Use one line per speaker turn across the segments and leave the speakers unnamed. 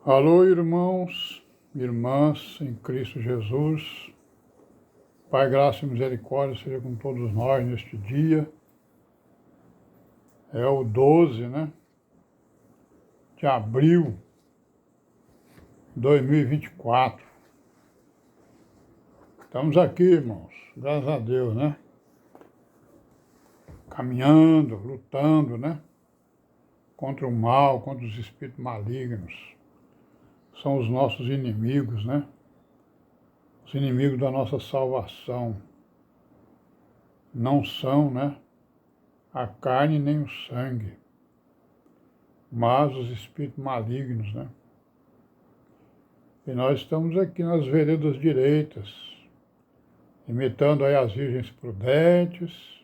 Alô, irmãos, irmãs em Cristo Jesus. Pai, graça e misericórdia seja com todos nós neste dia. É o 12, de abril de 2024. Estamos aqui, irmãos, graças a Deus, caminhando, lutando, contra o mal, contra os espíritos malignos. São os nossos inimigos, Os inimigos da nossa salvação. Não são, a carne nem o sangue, mas os espíritos malignos, E nós estamos aqui nas veredas direitas, imitando aí as virgens prudentes,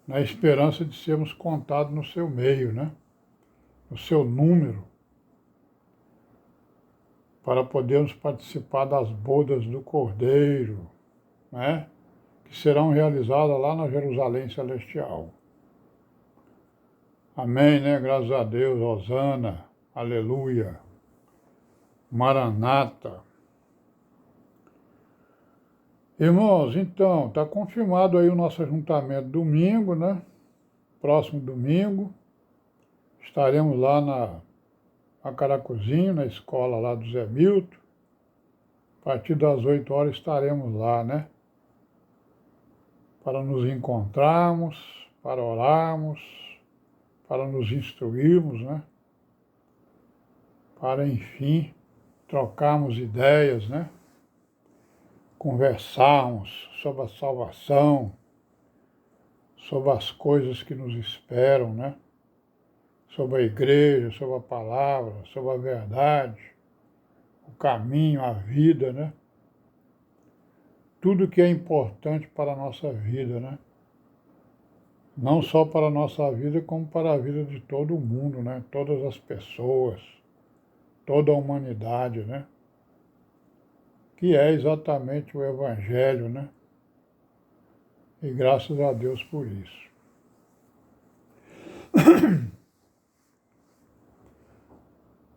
na esperança de sermos contados no seu meio, no seu número, para podermos participar das bodas do Cordeiro, que serão realizadas lá na Jerusalém Celestial. Amém, Graças a Deus, Hosana, aleluia, Maranata. Irmãos, então, está confirmado aí o nosso ajuntamento domingo, Próximo domingo, estaremos lá na Caracuzinho, na escola lá do Zé Milton. A partir das 8 horas estaremos lá, Para nos encontrarmos, para orarmos, para nos instruirmos, Para, enfim, trocarmos ideias, Conversarmos sobre a salvação, sobre as coisas que nos esperam, Sobre a igreja, sobre a palavra, sobre a verdade, o caminho, a vida, Tudo que é importante para a nossa vida, Não só para a nossa vida, como para a vida de todo o mundo, Todas as pessoas, toda a humanidade, Que é exatamente o Evangelho, E graças a Deus por isso.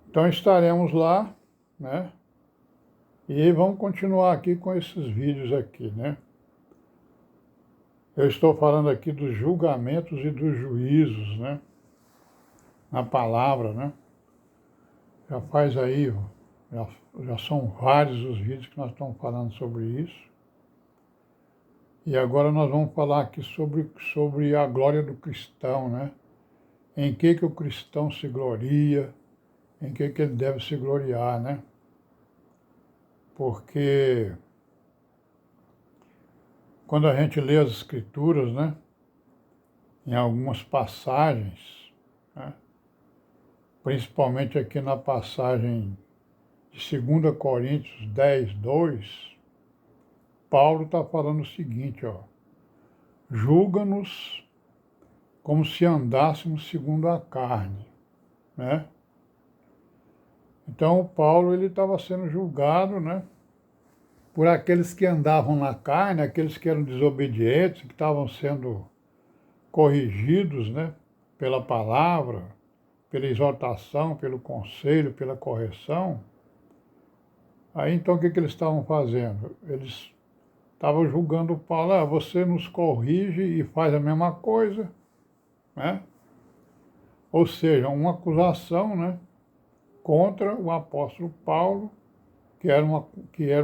Então estaremos lá, E vamos continuar aqui com esses vídeos aqui, Eu estou falando aqui dos julgamentos e dos juízos, Na palavra, Já faz aí, já são vários os vídeos que nós estamos falando sobre isso. E agora nós vamos falar aqui sobre a glória do cristão, Em que o cristão se gloria, em que ele deve se gloriar, Porque quando a gente lê as Escrituras, em algumas passagens, principalmente aqui na passagem de 2 Coríntios 10, 2, Paulo está falando o seguinte, julga-nos como se andássemos segundo a carne, Então, Paulo ele estava sendo julgado, por aqueles que andavam na carne, aqueles que eram desobedientes, que estavam sendo corrigidos, pela palavra, pela exortação, pelo conselho, pela correção. Aí, então, o que eles estavam fazendo? Eles estavam julgando Paulo, você nos corrige e faz a mesma coisa, Ou seja, uma acusação, contra o apóstolo Paulo, que era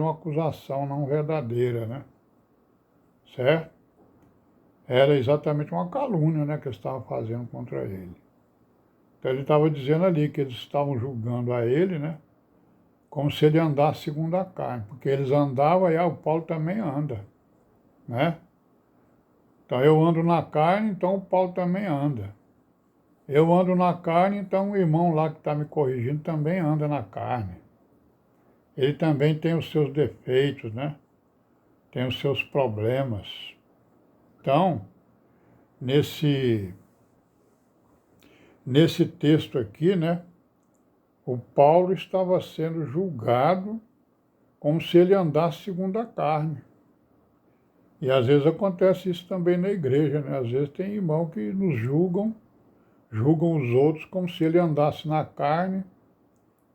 uma acusação não verdadeira, certo? Era exatamente uma calúnia, que eles estavam fazendo contra ele. Então ele estava dizendo ali que eles estavam julgando a ele, como se ele andasse segundo a carne, porque eles andavam e o Paulo também anda, Então eu ando na carne, então o Paulo também anda. Eu ando na carne, então o irmão lá que está me corrigindo também anda na carne. Ele também tem os seus defeitos, Tem os seus problemas. Então, nesse texto aqui, o Paulo estava sendo julgado como se ele andasse segundo a carne. E às vezes acontece isso também na igreja, Às vezes tem irmão que nos julgam os outros como se ele andasse na carne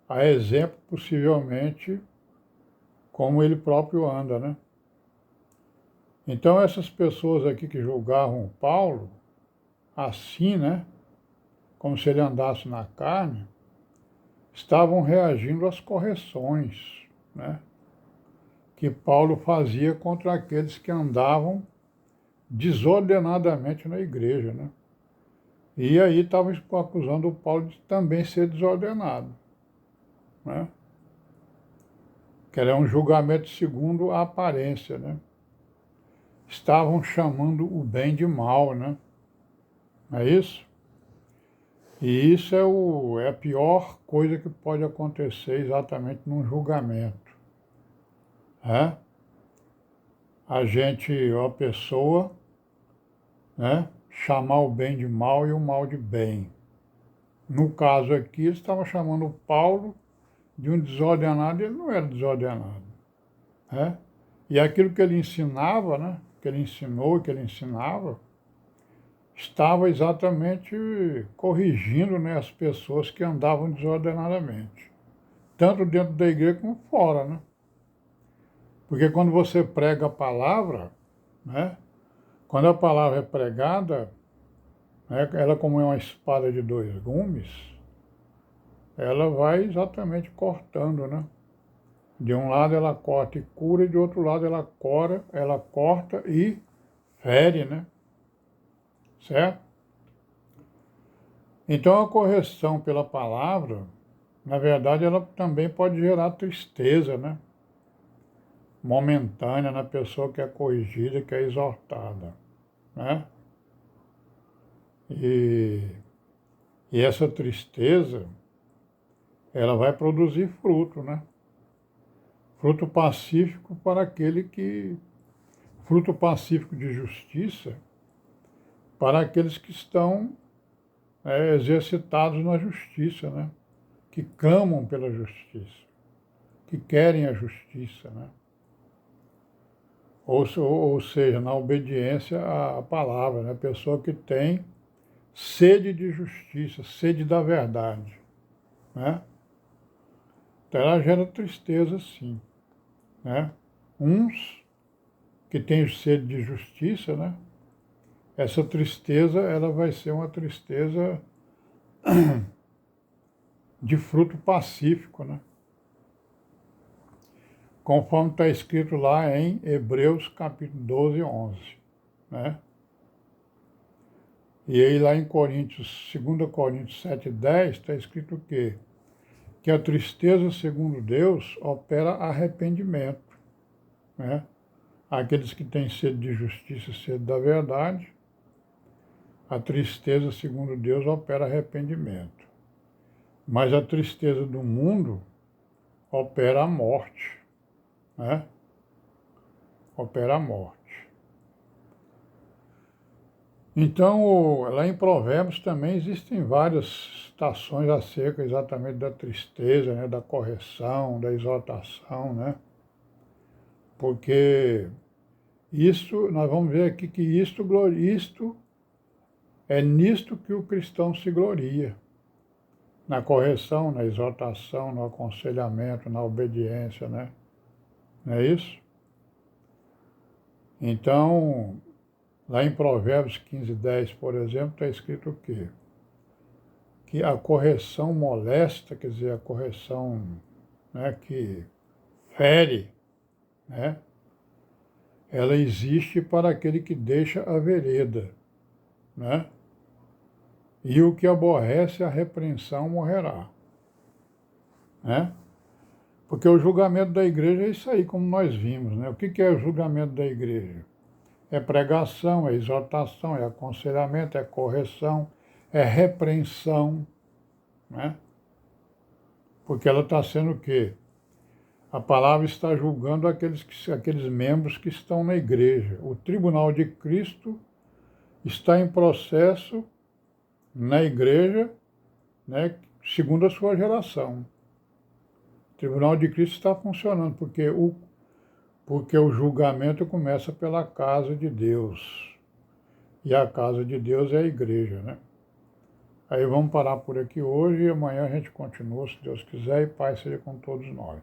a exemplo, possivelmente, como ele próprio anda, né? Então, essas pessoas aqui que julgavam Paulo, assim, né? Como se ele andasse na carne, estavam reagindo às correções, né? Que Paulo fazia contra aqueles que andavam desordenadamente na igreja, né? E aí estavam acusando o Paulo de também ser desordenado, né? Que era um julgamento segundo a aparência, né? Estavam chamando o bem de mal, né? Não é isso? E isso é a pior coisa que pode acontecer exatamente num julgamento, né? A pessoa, né? Chamar o bem de mal e o mal de bem. No caso aqui, eles estavam chamando Paulo de um desordenado, e ele não era desordenado, né? E aquilo que ele ensinava, né? Que ele ensinou, que ele ensinava, estava exatamente corrigindo, né, as pessoas que andavam desordenadamente, tanto dentro da igreja como fora, né? Porque quando você prega a palavra, né, quando a palavra é pregada, né, ela como é uma espada de dois gumes, ela vai exatamente cortando, né? De um lado ela corta e cura, e de outro lado ela corta e fere, né? Certo? Então a correção pela palavra, na verdade, ela também pode gerar tristeza, né? Momentânea na pessoa que é corrigida, que é exortada, né? E, e essa tristeza, ela vai produzir fruto, né? Fruto pacífico para aquele que... Fruto pacífico de justiça para aqueles que estão exercitados na justiça, né? Que clamam pela justiça, que querem a justiça, né? Ou seja, na obediência à palavra, né? A pessoa que tem sede de justiça, sede da verdade, né? Então ela gera tristeza, sim, né? Uns que têm sede de justiça, né? Essa tristeza, ela vai ser uma tristeza de fruto pacífico, né? Conforme está escrito lá em Hebreus capítulo 12, 11, né? E aí lá em Coríntios, 2 Coríntios 7, 10, está escrito o quê? Que a tristeza, segundo Deus, opera arrependimento, né? Aqueles que têm sede de justiça, sede da verdade, a tristeza, segundo Deus, opera arrependimento. Mas a tristeza do mundo opera a morte, né? Opera a morte. Então, lá em Provérbios também existem várias citações acerca exatamente da tristeza, né? Da correção, da exortação, né? Porque isso, nós vamos ver aqui que isto é nisto que o cristão se gloria. Na correção, na exortação, no aconselhamento, na obediência, né? Não é isso? Então, lá em Provérbios 15, 10, por exemplo, está escrito o quê? Que a correção molesta, quer dizer, a correção, né, que fere, né? Ela existe para aquele que deixa a vereda, né? E o que aborrece a repreensão morrerá, né? Porque o julgamento da igreja é isso aí, como nós vimos, né? O que é o julgamento da igreja? É pregação, é exortação, é aconselhamento, é correção, é repreensão, né? Porque ela está sendo o quê? A palavra está julgando aqueles membros que estão na igreja. O tribunal de Cristo está em processo na igreja, né, segundo a sua geração. O tribunal de Cristo está funcionando, porque o julgamento começa pela casa de Deus. E a casa de Deus é a igreja, né? Aí vamos parar por aqui hoje e amanhã a gente continua, se Deus quiser, e paz seja com todos nós.